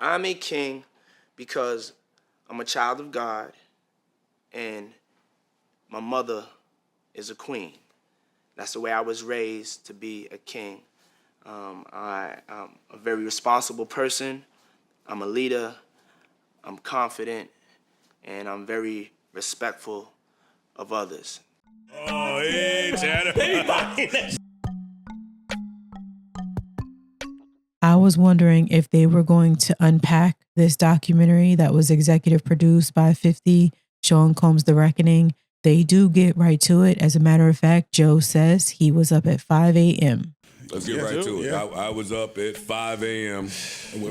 I'm a king because I'm a child of God and my mother is a queen. That's the way I was raised, to be a king. I'm a very responsible person. I'm a leader. I'm confident, and I'm very respectful of others. Oh, hey, Chatter. I was wondering if they were going to unpack this documentary that was executive produced by 50, Sean Combs' The Reckoning. They do get right to it. As a matter of fact, Joe says he was up at 5 a.m. Let's get right to it. I was up at 5 a.m.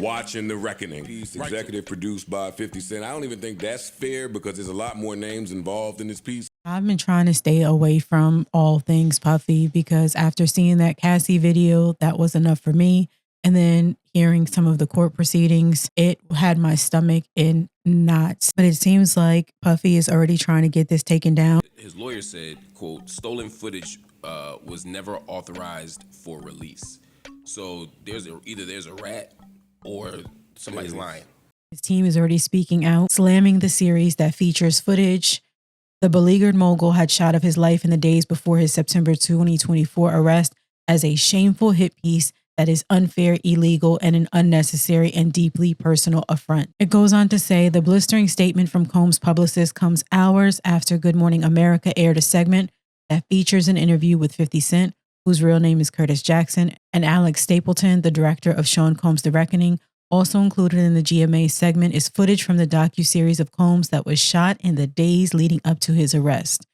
watching The Reckoning. Piece executive produced by 50 Cent. I don't even think that's fair because there's a lot more names involved in this piece. I've been trying to stay away from all things Puffy because after seeing that Cassie video, that was enough for me. And then hearing some of the court proceedings, it had my stomach in knots. But it seems like Puffy is already trying to get this taken down. His lawyer said, quote, stolen footage was never authorized for release. So either there's a rat or somebody's lying. His team is already speaking out, slamming the series that features footage the beleaguered mogul had shot of his life in the days before his September 2024 arrest as a shameful hit piece that is unfair, illegal, and an unnecessary and deeply personal affront. It goes on to say the blistering statement from Combs' publicist comes hours after Good Morning America aired a segment that features an interview with 50 Cent, whose real name is Curtis Jackson, and Alex Stapleton, the director of Sean Combs' The Reckoning. Also included in the GMA segment is footage from the docuseries of Combs that was shot in the days leading up to his arrest.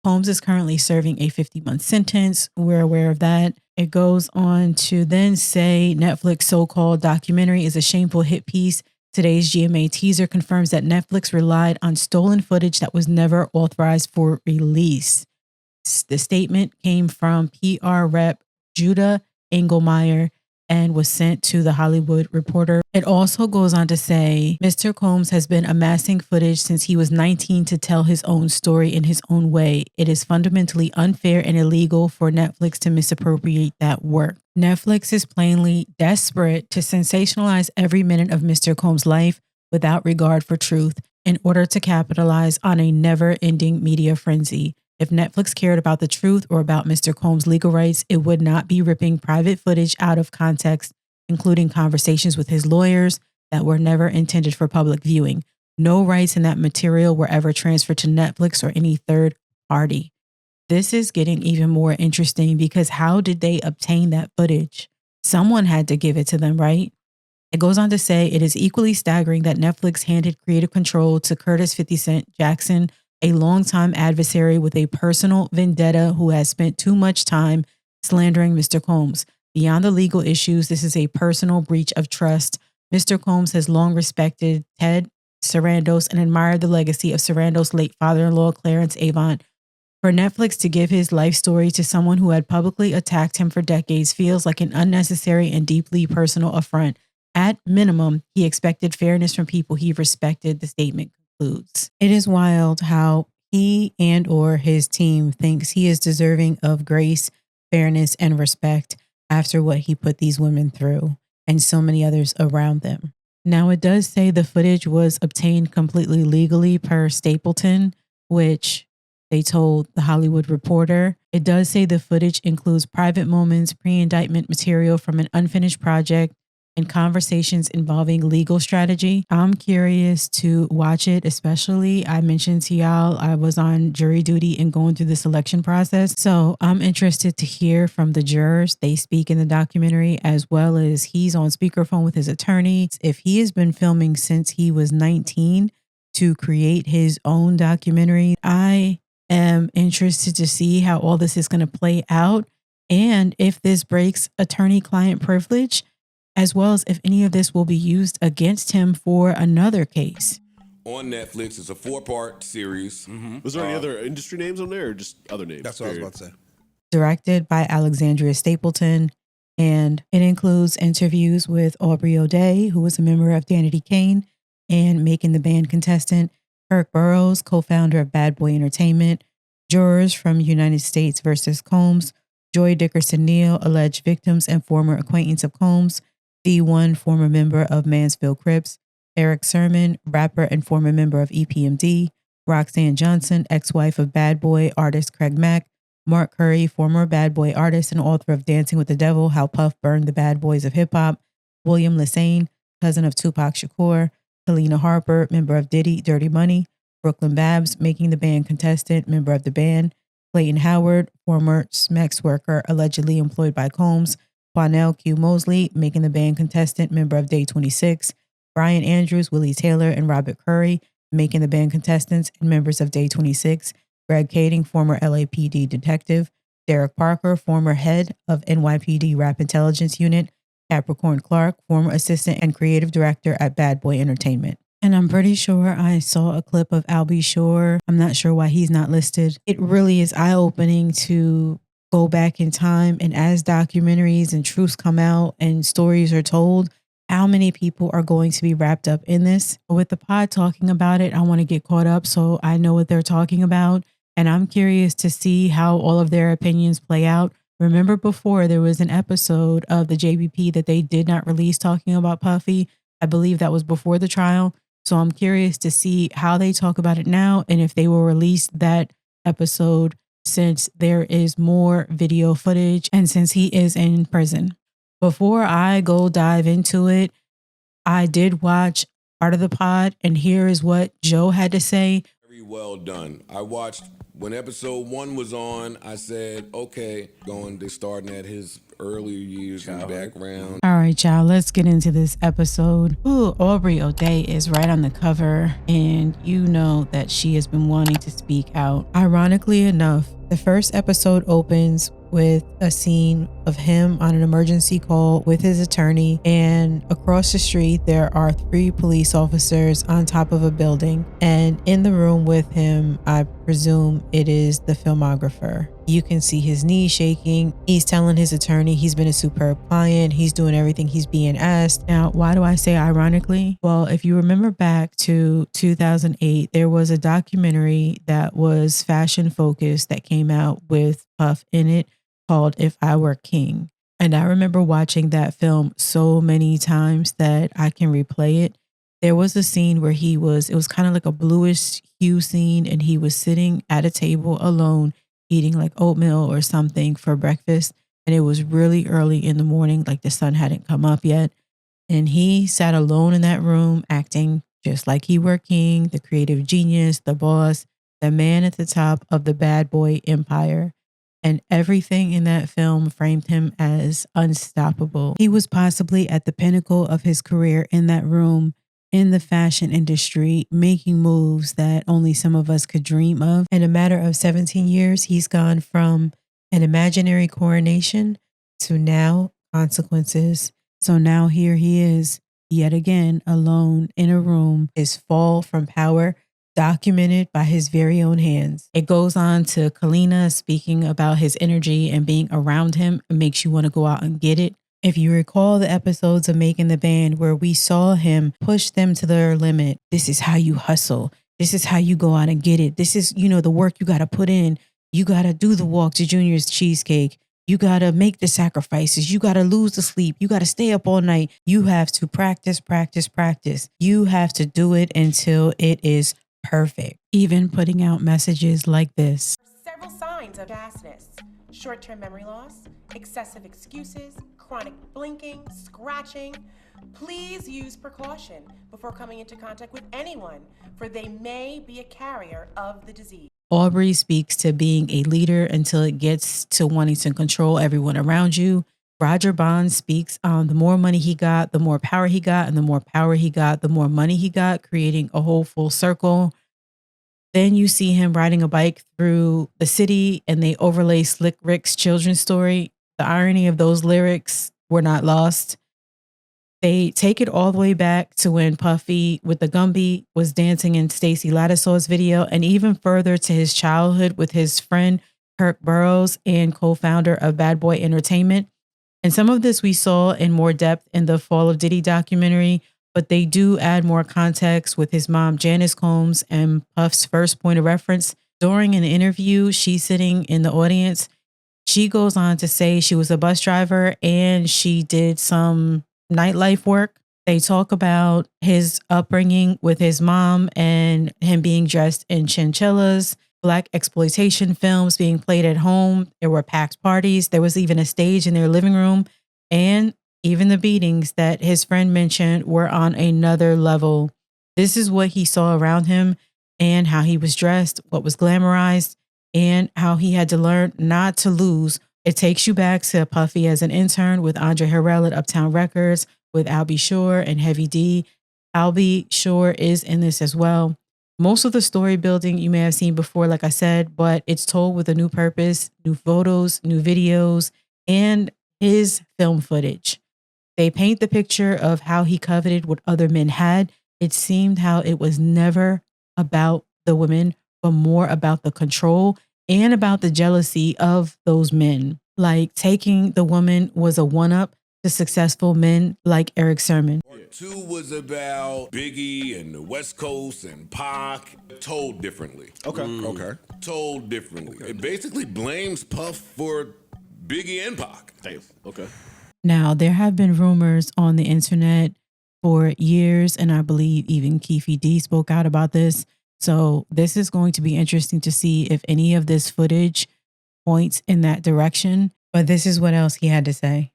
Combs is currently serving a 50-month sentence. We're aware of that. It goes on to then say Netflix so-called documentary is a shameful hit piece. Today's GMA teaser confirms that Netflix relied on stolen footage that was never authorized for release. The statement came from PR rep Judah Engelmeyer and was sent to The Hollywood Reporter. It also goes on to say, Mr. Combs has been amassing footage since he was 19 to tell his own story in his own way. It is fundamentally unfair and illegal for Netflix to misappropriate that work. Netflix is plainly desperate to sensationalize every minute of Mr. Combs' life without regard for truth in order to capitalize on a never-ending media frenzy. If Netflix cared about the truth or about Mr. Combs' legal rights, it would not be ripping private footage out of context, including conversations with his lawyers that were never intended for public viewing. No rights in that material were ever transferred to Netflix or any third party. This is getting even more interesting because how did they obtain that footage? Someone had to give it to them, right? It goes on to say it is equally staggering that Netflix handed creative control to Curtis 50 Cent Jackson, a longtime adversary with a personal vendetta who has spent too much time slandering Mr. Combs. Beyond the legal issues, this is a personal breach of trust. Mr. Combs has long respected Ted Sarandos and admired the legacy of Sarandos' late father-in-law, Clarence Avant. For Netflix to give his life story to someone who had publicly attacked him for decades feels like an unnecessary and deeply personal affront. At minimum, he expected fairness from people he respected, the statement concludes. It is wild how he and or his team thinks he is deserving of grace, fairness, and respect after what he put these women through and so many others around them. Now, it does say the footage was obtained completely legally per Stapleton, which they told The Hollywood Reporter. It does say the footage includes private moments, pre-indictment material from an unfinished project, and conversations involving legal strategy. I'm curious to watch it, especially I mentioned to y'all I was on jury duty and going through the selection process. So I'm interested to hear from the jurors. They speak in the documentary, as well as he's on speakerphone with his attorney. If he has been filming since he was 19 to create his own documentary, I am interested to see how all this is going to play out and if this breaks attorney-client privilege, as well as if any of this will be used against him for another case. On Netflix, it's a 4-part series. Was there any other industry names on there or just other names? That's what I was about to say. Directed by Alexandria Stapleton, and it includes interviews with Aubrey O'Day, who was a member of Danity Kane and Making the Band contestant, Kirk Burrows, co-founder of Bad Boy Entertainment, jurors from United States versus Combs, Joy Dickerson Neal, alleged victims and former acquaintance of Combs, D1, former member of Mansfield Crips, Eric Sermon, rapper and former member of EPMD, Roxanne Johnson, ex-wife of Bad Boy artist Craig Mack, Mark Curry, former Bad Boy artist and author of Dancing with the Devil, How Puff Burned the Bad Boys of Hip Hop, William Lassane, cousin of Tupac Shakur, Helena Harper, member of Diddy, Dirty Money, Brooklyn Babs, making the band contestant, member of the band, Clayton Howard, former Smex worker allegedly employed by Combs, Quanell Q. Mosley, making the band contestant, member of Day 26, Brian Andrews, Willie Taylor, and Robert Curry, making the band contestants and members of Day 26, Greg Kading, former LAPD detective, Derek Parker, former head of NYPD Rap Intelligence Unit, Capricorn Clark, former assistant and creative director at Bad Boy Entertainment. And I'm pretty sure I saw a clip of Albie Shore. I'm not sure why he's not listed. It really is eye-opening to go back in time, and as documentaries and truths come out and stories are told, how many people are going to be wrapped up in this. With the pod talking about it, I want to get caught up so I know what they're talking about. And I'm curious to see how all of their opinions play out. Remember before there was an episode of the JBP that they did not release talking about Puffy. I believe that was before the trial. So I'm curious to see how they talk about it now and if they will release that episode since there is more video footage and since he is in prison. Before I go dive into it, I did watch part of the pod, and here is what Joe had to say. Very well done. I watched when episode 1 was on. I said, okay, they're starting at his earlier years in the background. All right, y'all, let's get into this episode. Ooh, Aubrey O'Day is right on the cover, and you know that she has been wanting to speak out. Ironically enough, the first episode opens with a scene of him on an emergency call with his attorney, and across the street there are 3 police officers on top of a building, and in the room with him, I presume it is the filmographer. You can see his knees shaking. He's telling his attorney he's been a superb client. He's doing everything he's being asked. Now, why do I say ironically? Well, if you remember back to 2008, there was a documentary that was fashion focused that came out with Puff in it called If I Were King. And I remember watching that film so many times that I can replay it. There was a scene where it was kind of like a bluish hue scene, and he was sitting at a table alone eating like oatmeal or something for breakfast. And it was really early in the morning, like the sun hadn't come up yet. And he sat alone in that room acting just like he were king, the creative genius, the boss, the man at the top of the bad boy empire. And everything in that film framed him as unstoppable. He was possibly at the pinnacle of his career in that room, in the fashion industry, making moves that only some of us could dream of. In a matter of 17 years, he's gone from an imaginary coronation to now consequences. So now here he is, yet again, alone in a room, his fall from power documented by his very own hands. It goes on to Kalina speaking about his energy and being around him. It makes you want to go out and get it. If you recall the episodes of Making the Band where we saw him push them to their limit, this is how you hustle. This is how you go out and get it. This is, the work you got to put in. You got to do the walk to Junior's cheesecake. You got to make the sacrifices. You got to lose the sleep. You got to stay up all night. You have to practice, practice, practice. You have to do it until it is perfect. Even putting out messages like this. Several signs of fastness: short-term memory loss, excessive excuses, chronic blinking, scratching. Please use precaution before coming into contact with anyone, for they may be a carrier of the disease. Aubrey speaks to being a leader until it gets to wanting to control everyone around you. Roger Bond speaks on the more money he got, the more power he got, and the more power he got, the more money he got, creating a whole full circle. Then you see him riding a bike through the city, and they overlay Slick Rick's children's story. The irony of those lyrics were not lost. They take it all the way back to when Puffy with the Gumby was dancing in Stacey Ladisaw's video, and even further to his childhood with his friend Kirk Burroughs and co-founder of Bad Boy Entertainment. And some of this we saw in more depth in the Fall of Diddy documentary, but they do add more context with his mom, Janice Combs, and Puff's first point of reference. During an interview, she's sitting in the audience. She goes on to say she was a bus driver and she did some nightlife work. They talk about his upbringing with his mom and him being dressed in chinchillas, Black exploitation films being played at home. There were packed parties. There was even a stage in their living room. And even the beatings that his friend mentioned were on another level. This is what he saw around him and how he was dressed, what was glamorized, and how he had to learn not to lose. It takes you back to Puffy as an intern with Andre Harrell at Uptown Records, with Albie Shore and Heavy D. Albie Shore is in this as well. Most of the story building you may have seen before, like I said, but it's told with a new purpose, new photos, new videos, and his film footage. They paint the picture of how he coveted what other men had. It seemed how it was never about the women, but more about the control and about the jealousy of those men. Like taking the woman was a one-up to successful men like Eric Sermon. Part 2 was about Biggie and the West Coast and Pac, told differently. Okay. Told differently. It basically blames Puff for Biggie and Pac. Damn. Okay. Now, there have been rumors on the internet for years, and I believe even Keefe D spoke out about this. So this is going to be interesting to see if any of this footage points in that direction. But this is what else he had to say.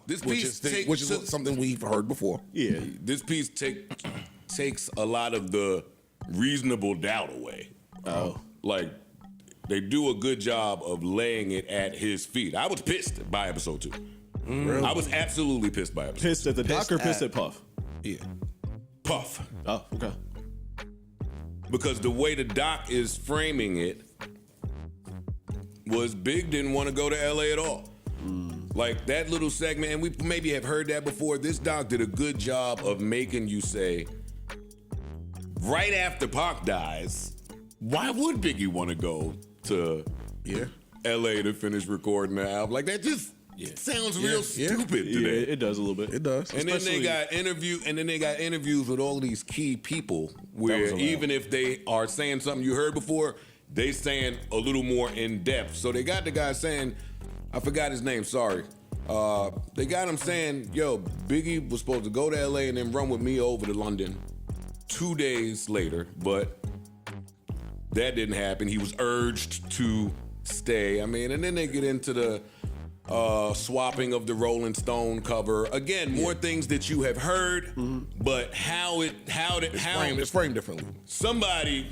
This which piece is something we've heard before. Yeah. This piece takes a lot of the reasonable doubt away. Like, they do a good job of laying it at his feet. I was pissed by episode 2. Really? I was absolutely pissed by episode 2. Pissed at the doc or pissed at Puff? Yeah. Puff. Oh, okay. Because the way the doc is framing it was Big didn't want to go to LA at all. Like that little segment, and we maybe have heard that before. This doc did a good job of making you say, right after Pac dies, why would Biggie want to go to LA to finish recording the album? Like that just sounds real stupid to me. It does a little bit. It does. And then they got interviews with all these key people where even if they are saying something you heard before, they saying a little more in depth. So they got the guy saying, I forgot his name, sorry. They got him saying, yo, Biggie was supposed to go to LA and then run with me over to London 2 days later, but that didn't happen. He was urged to stay. I mean, and then they get into the swapping of the Rolling Stone cover. Again, more things that you have heard, but it's framed differently. Somebody,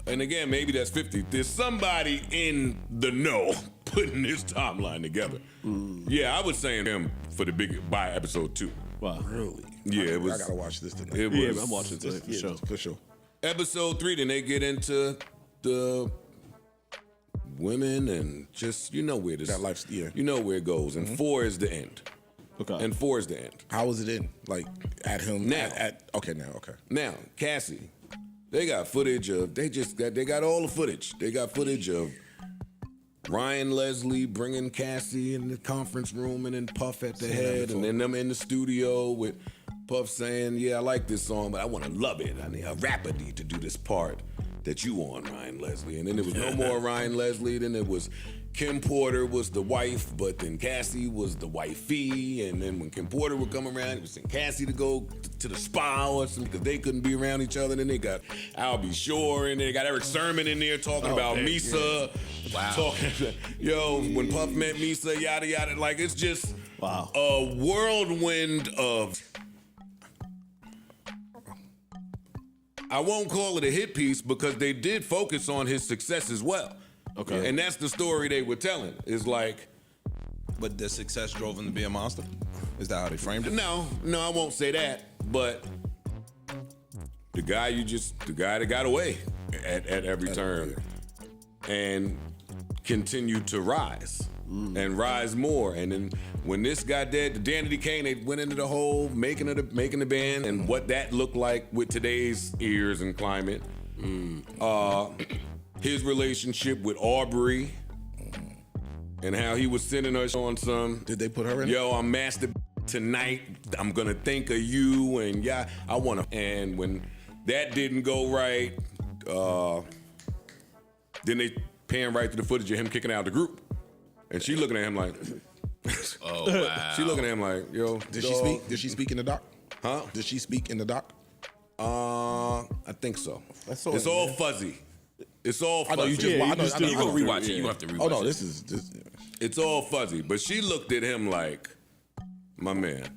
and again, maybe that's 50, there's somebody in the know putting this timeline together. Yeah, I was saying him for the big by episode 2. Wow. Really? Yeah, it was. I gotta watch this tonight. It was, I'm watching it tonight for sure. Episode 3, then they get into the women and just you know where this That life, you know where it goes. And 4 is the end. Okay. And 4 is the end. How was it in? Like at him Now. okay. Now, Cassie, they got footage of they got all the footage. They got footage of Ryan Leslie bringing Cassie in the conference room and then Puff at the head, and then them in the studio with Puff saying, yeah, I like this song, but I want to love it. I need a rapper need to do this part that you on, Ryan Leslie. And then there was no more Ryan Leslie. Then it was Kim Porter was the wife, but then Cassie was the wifey. And then when Kim Porter would come around, it was send Cassie to go to the spa or something because they couldn't be around each other. Then they got Albie Shore and they got Eric Sermon in there talking about Misa. Wow. Talking, yo, when Puff met Misa, yada, yada. Like, it's just a whirlwind of... I won't call it a hit piece because they did focus on his success as well. Okay. And that's the story they were telling. Is like... But the success drove him to be a monster? Is that how they framed it? No, I won't say that. But the guy that got away at every turn and continued to rise and rise more. And then when this got dead, the Danity Kane, they went into the whole making the band and what that looked like with today's ears and climate. His relationship with Aubrey and how he was sending us on some. Did they put her in? Yo, I'm master tonight. I'm gonna think of you and I wanna. And when that didn't go right, then they pan right to the footage of him kicking out the group. And she looking at him like, Oh wow. She looking at him like, yo. Did she speak? Did she speak in the doc? Huh? Did she speak in the doc? I think so. That's all It's it all is. fuzzy. It's all I know fuzzy. you just. Yeah, I you know, just I know, did You I go know. rewatch it. You have to rewatch Oh no, it. this is. It's all fuzzy. But she looked at him like, my man.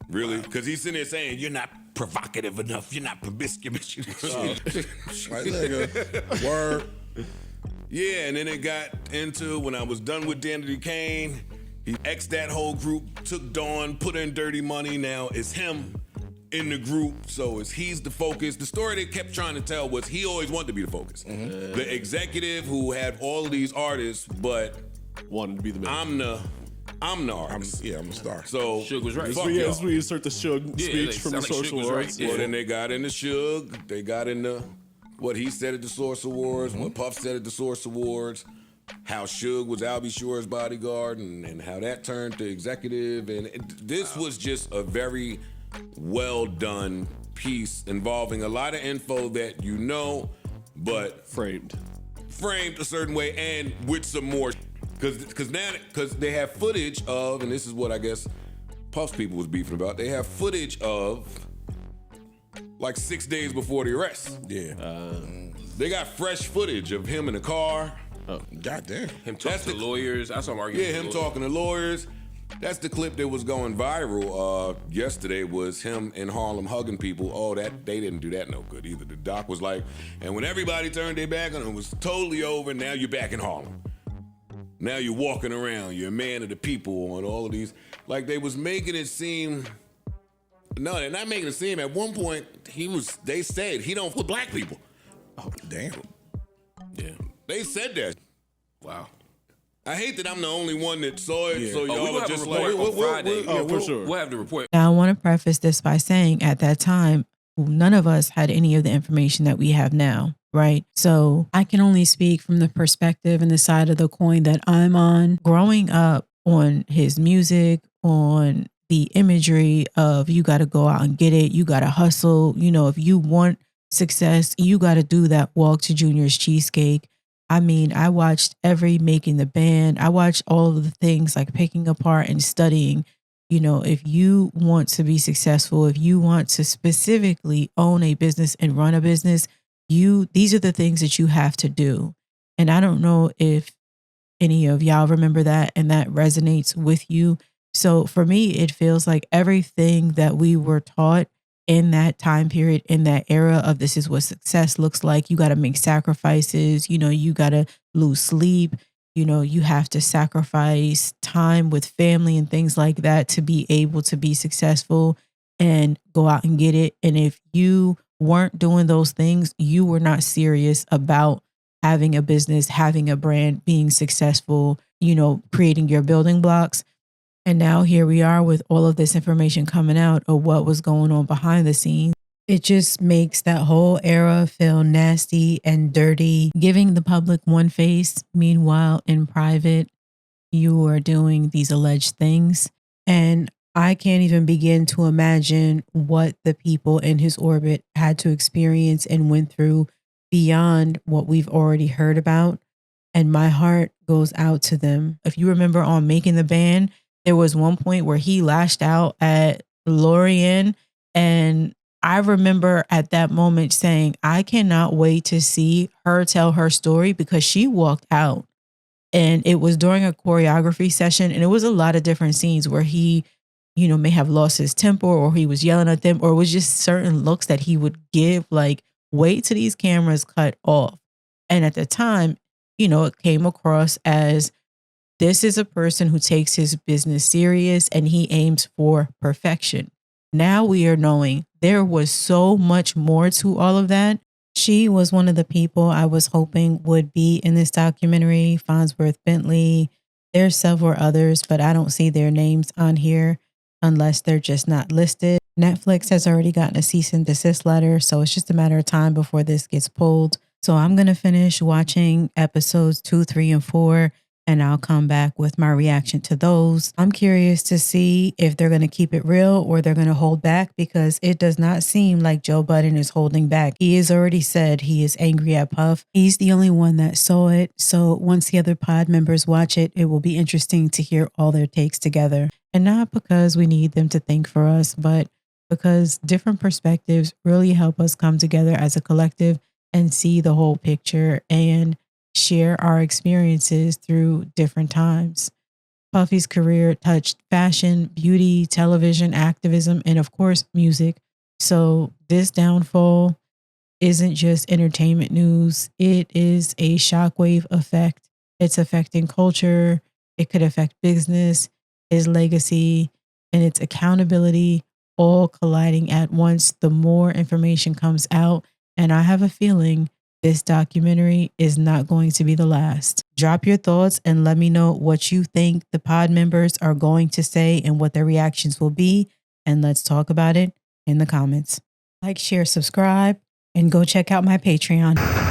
Really? Because he's sitting there saying, you're not provocative enough. You're not promiscuous. Like, nigga, word. Yeah, and then it got into when I was done with Danity Kane, he X'd that whole group, took Dawn, put in Dirty Money. Now it's him in the group, so he's the focus. The story they kept trying to tell was he always wanted to be the focus. The executive who had all of these artists, but Wanted to be the man. I'm the artist. I'm a star. So Suge was right. fuck Yeah, y'all. as we insert the Suge Yeah, speech like, from the sound like Suge social was right. awards. Yeah. Well, then they got into Suge, they got into what he said at the Source Awards, what Puff said at the Source Awards, how Suge was Albie Shore's bodyguard, and how that turned to executive. And this was just a very well done piece involving a lot of info that you know, but Framed. framed a certain way and with some more. Because they have footage of, and this is what I guess Puff's people was beefing about, they have footage of like 6 days before the arrest. Yeah. They got fresh footage of him in the car. Goddamn. Him talking to lawyers. I saw him arguing. Yeah, with him lawyers. talking to lawyers. That's the clip that was going viral yesterday, was him in Harlem hugging people. Oh, that they didn't do that no good either. The doc was like, and when everybody turned their back on him, it was totally over. Now you're back in Harlem. Now you're walking around. You're a man of the people, and all of these. Like, they was making it seem. No, they're not making it seem. At one point, they said he don't with black people. Oh, damn. Yeah. They said that. Wow. I hate that I'm the only one that saw it, so Oh, we y'all gonna are have just a like, report on Friday. Oh, for sure. We'll have the report. Now, I want to preface this by saying at that time, none of us had any of the information that we have now, right? So I can only speak from the perspective and the side of the coin that I'm on. Growing up on his music, on the imagery of you got to go out and get it, you got to hustle. You know, if you want success, you got to do that walk to Junior's Cheesecake. I mean, I watched every Making the Band. I watched all of the things like picking apart and studying. You know, if you want to be successful, if you want to specifically own a business and run a business, these are the things that you have to do. And I don't know if any of y'all remember that and that resonates with you. So for me, it feels like everything that we were taught in that time period, in that era of this is what success looks like. You got to make sacrifices, you know, you got to lose sleep, you know, you have to sacrifice time with family and things like that to be able to be successful and go out and get it. And if you weren't doing those things, you were not serious about having a business, having a brand, being successful, you know, creating your building blocks. And now here we are with all of this information coming out of what was going on behind the scenes. It just makes that whole era feel nasty and dirty, giving the public one face. Meanwhile, in private, you are doing these alleged things. And I can't even begin to imagine what the people in his orbit had to experience and went through beyond what we've already heard about. And my heart goes out to them. If you remember on Making the Band, there was one point where he lashed out at Lorian, and I remember at that moment saying, I cannot wait to see her tell her story, because she walked out and it was during a choreography session. And it was a lot of different scenes where he, you know, may have lost his temper, or he was yelling at them, or it was just certain looks that he would give, like, wait till these cameras cut off. And at the time, you know, it came across as this is a person who takes his business serious and he aims for perfection. Now we are knowing there was so much more to all of that. She was one of the people I was hoping would be in this documentary. Farnsworth Bentley. There's several others, but I don't see their names on here unless they're just not listed. Netflix has already gotten a cease and desist letter, so it's just a matter of time before this gets pulled. So I'm going to finish watching episodes 2, 3, and 4. and I'll come back with my reaction to those. I'm curious to see if they're going to keep it real or they're going to hold back, because it does not seem like Joe Budden is holding back. He has already said he is angry at Puff. He's the only one that saw it. So once the other pod members watch it, it will be interesting to hear all their takes together. And not because we need them to think for us, but because different perspectives really help us come together as a collective and see the whole picture and share our experiences through different times. Puffy's career touched fashion, beauty, television, activism, and of course, music. So this downfall isn't just entertainment news. It is a shockwave effect. It's affecting culture. It could affect business, his legacy, and its accountability, all colliding at once. The more information comes out, and I have a feeling this documentary is not going to be the last. Drop your thoughts and let me know what you think the pod members are going to say and what their reactions will be. And let's talk about it in the comments. Like, share, subscribe, and go check out my Patreon.